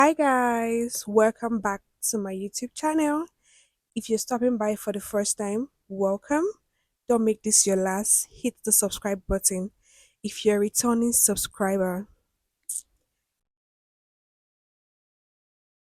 Hi guys, welcome back to my YouTube channel. If you're stopping by for the first time, welcome. Don't make this your last. Hit the subscribe button. If you're a returning subscriber,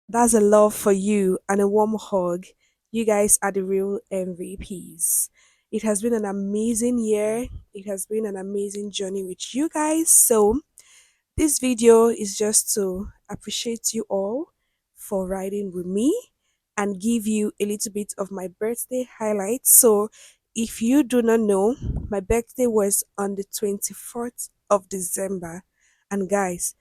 that's a love for you and a warm hug. You guys are the real MVPs. It has been an amazing year. It has been an amazing journey with you guys. So this video is just to appreciate you all for riding with me and give you a little bit of my birthday highlights. So, if you do not know, my birthday was on the 24th of December, and guys,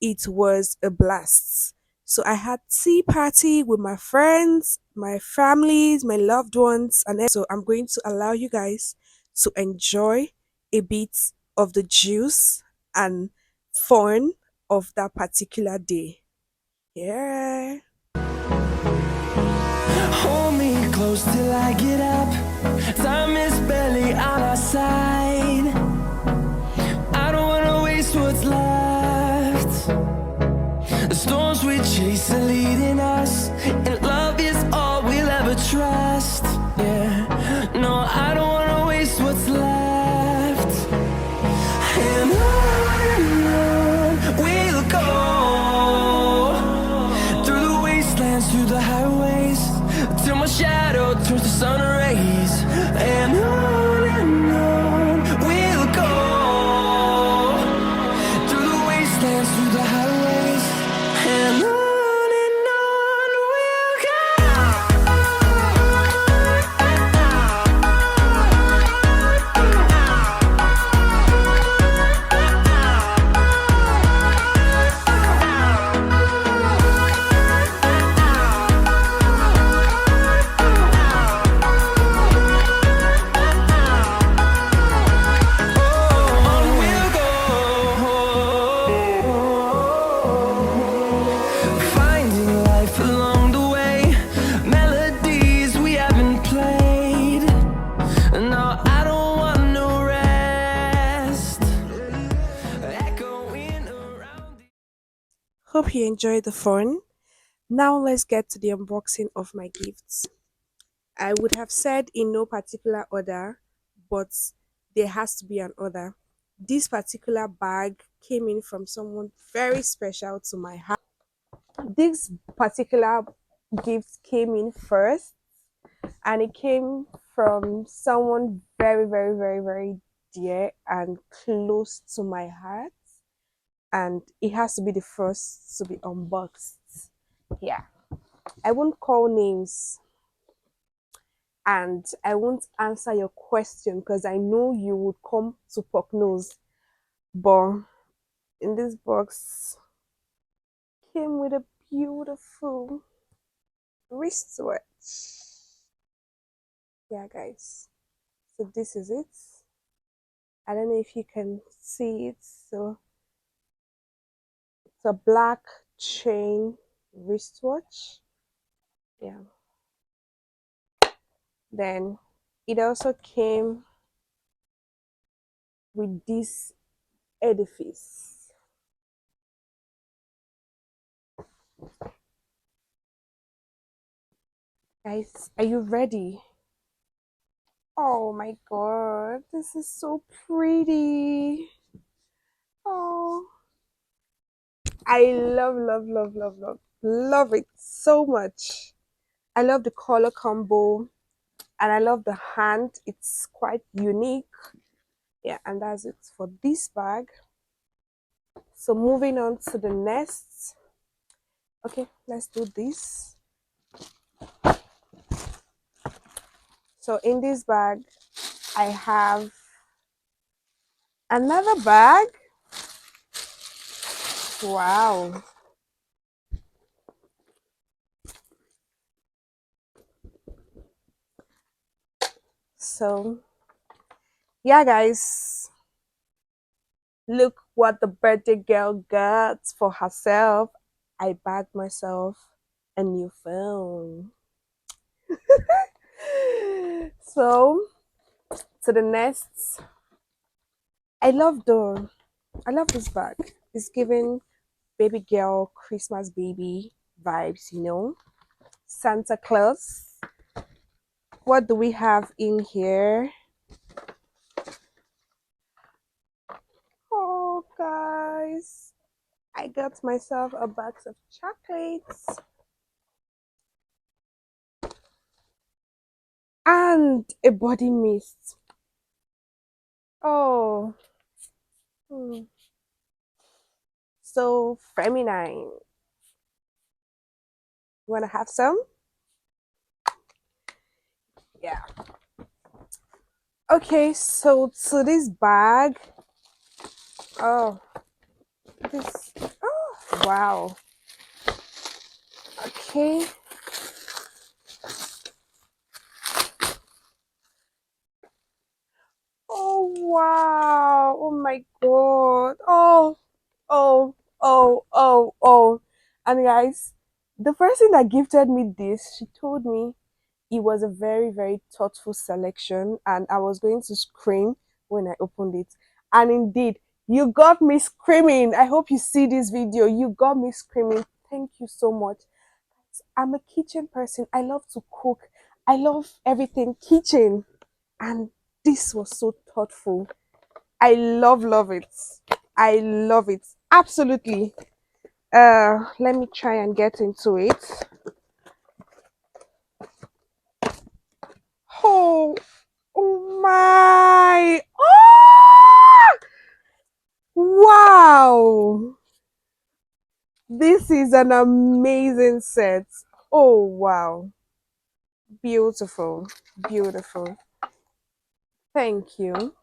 it was a blast. So I had tea party with my friends, my families, my loved ones, and so I'm going to allow you guys to enjoy a bit of the juice and fun of that particular day. Yeah. Hold me close till I get up. Time is barely on our side. I don't wanna waste what's left. The storms we chase are leading us, and love is all we'll ever trust. Yeah, no, I don't wanna waste what's left. And on we'll go, through the wastelands, through the highways, till my shadow turns to sun rays. And on we'll go, through the wastelands, through the highways, and on we'll finding life along the way, melodies we haven't played. No, I don't want no rest, echoing around. Hope you enjoyed the fun. Now let's get to the unboxing of my gifts. I would have said in no particular order, but there has to be an order. This particular bag came in from someone very special to my heart. This particular gift came in first, and it came from someone very, very, very, very dear and close to my heart. And it has to be the first to be unboxed. Yeah, I won't call names and I won't answer your question because I know you would come to poke nose. But in this box came with a beautiful wristwatch. Yeah, guys. So this is it. I don't know if you can see it. So it's a black chain wristwatch. Yeah. Then it also came with this edifice. Guys, are you ready? Oh my god, this is so pretty. Oh, I love it so much. I love the color combo and I love the hand. It's quite unique. Yeah, and that's it for this bag. So moving on to the next. Okay, let's do this. So in this bag, I have another bag. Wow. So yeah, guys, look what the birthday girl got for herself. I bagged myself a new phone. So to the next, I love this bag. It's giving baby girl, Christmas baby vibes, Santa Claus. What do we have in here? Oh, guys, I got myself a box of chocolates and a body mist. Oh, hmm, so feminine. You want to have some? Yeah. Okay, so to this bag. Oh, this. Oh, wow. Okay. Oh, wow. Oh, my God. Oh. And guys, the person that gifted me this, she told me it was a very, very thoughtful selection, and I was going to scream when I opened it. And indeed, you got me screaming. I hope you see this video. You got me screaming. Thank you so much. I'm a kitchen person. I love to cook. I love everything kitchen. And this was so thoughtful. I love it. I love it. Absolutely. Let me try and get into it. Oh, oh my. Oh, wow. This is an amazing set. Oh, wow. Beautiful. Beautiful. Thank you.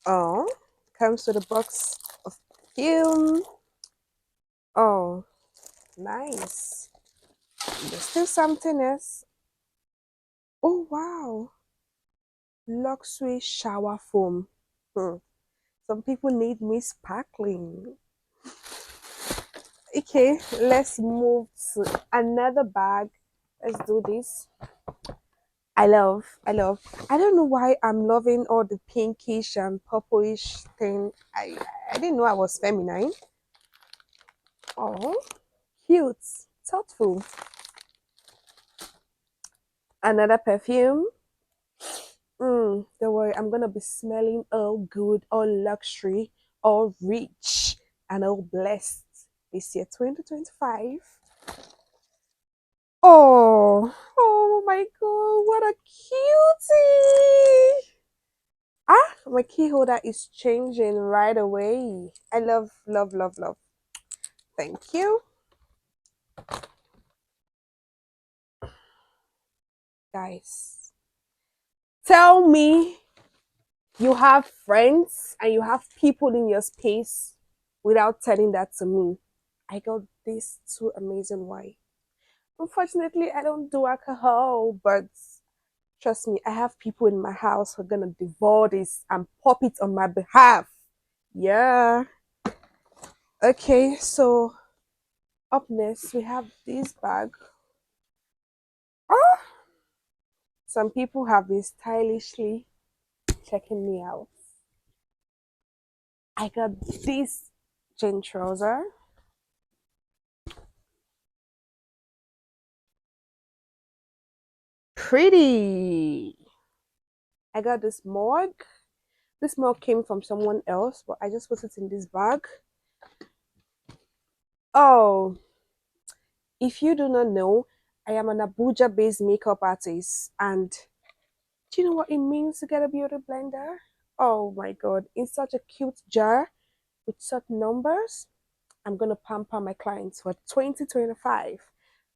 Oh, comes to the box of film. Oh, nice. There's still something else. Oh, wow. Luxury shower foam. Hmm. Some people need me sparkling. Okay, let's move to another bag. Let's do this. I love. I don't know why I'm loving all the pinkish and purplish thing. I didn't know I was feminine. Oh, cute, thoughtful. Another perfume. Don't worry, I'm gonna be smelling all good, all luxury, all rich, and all blessed this year, 2025. Oh my god, what a cutie! Ah, my key holder is changing right away. I love. Thank you, guys. Tell me you have friends and you have people in your space without telling that to me. I got these two amazing wine. Unfortunately, I don't do alcohol, but trust me, I have people in my house who are gonna devour this and pop it on my behalf. Yeah. Okay, so up next we have this bag. Ah, some people have been stylishly checking me out. I got this jean trouser. Pretty. I got this mug. This mug came from someone else, but I just put it in this bag. Oh, if you do not know, I am an Abuja based makeup artist. And do you know what it means to get a beauty blender? Oh my god, in such a cute jar with such numbers, I'm gonna pamper my clients for 2025.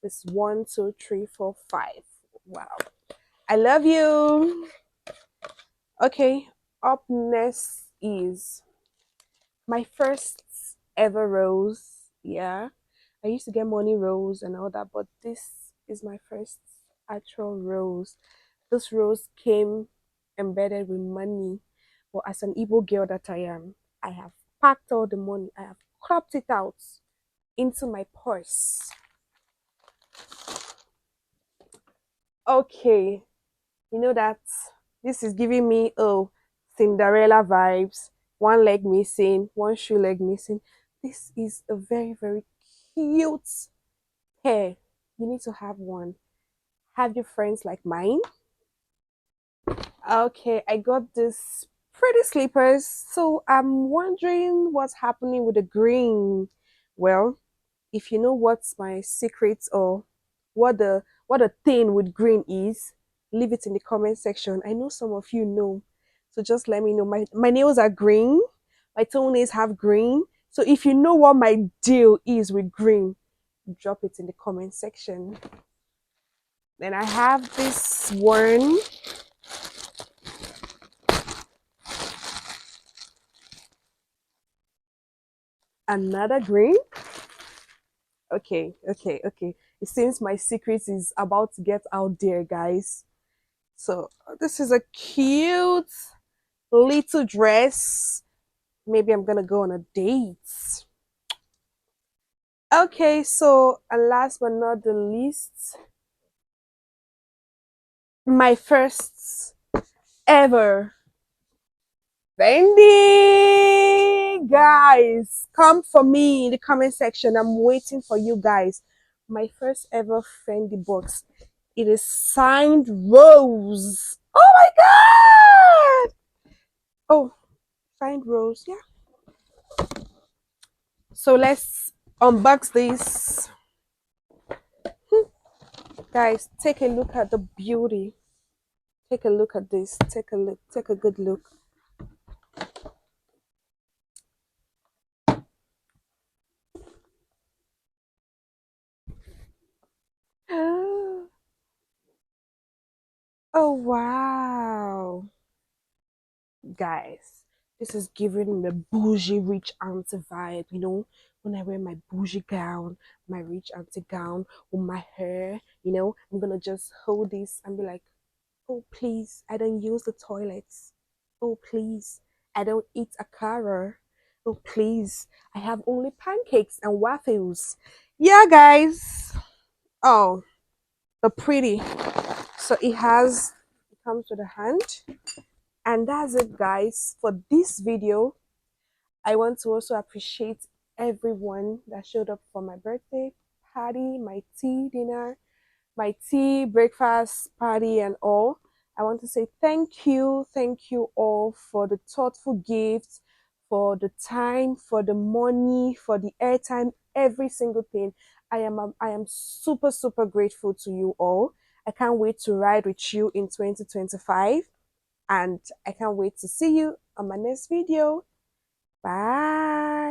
It's 1, 2, 3, 4, 5. Wow. I love you. Okay, up next is my first ever rose. Yeah. I used to get money rose and all that, but this is my first actual rose. This rose came embedded with money. But as an Igbo girl that I am, I have packed all the money. I have cropped it out into my purse. Okay, you know that this is giving me Cinderella vibes. one leg missing, one shoe leg missing. This is a very, very cute pair. You need to have one. Have your friends like mine. Okay, I got this pretty slippers. So I'm wondering what's happening with the green. Well, if you know what's my secret or what the thing with green is, leave it in the comment section. I know some of you know. So just let me know. My nails are green. My toenails have green. So if you know what my deal is with green, drop it in the comment section. Then I have this one, another green. Okay. It seems my secret is about to get out there, guys. So this is a cute little dress. Maybe I'm gonna go on a date. Okay, so and last but not the least, my first ever Fendi. Guys, come for me in the comment section. I'm waiting for you guys. My first ever Fendi box. It is signed Rose. Oh my god! Oh, signed Rose. Yeah. So let's unbox this. Guys, take a look at the beauty. Take a look at this. Take a look. Take a good look. Oh wow. Guys, this is giving me bougie rich auntie vibe, when I wear my bougie gown, my rich auntie gown with my hair, I'm gonna just hold this and be like, oh please, I don't use the toilets. Oh please, I don't eat akara. Oh please, I have only pancakes and waffles. Yeah, guys. Oh, the pretty. So it comes with a hand. And that's it, guys, for this video. I want to also appreciate everyone that showed up for my birthday party, my tea dinner, my tea breakfast party, and all. I want to say thank you all for the thoughtful gifts, for the time, for the money, for the airtime, every single thing. I am super super grateful to you all. I can't wait to ride with you in 2025, and I can't wait to see you on my next video. Bye.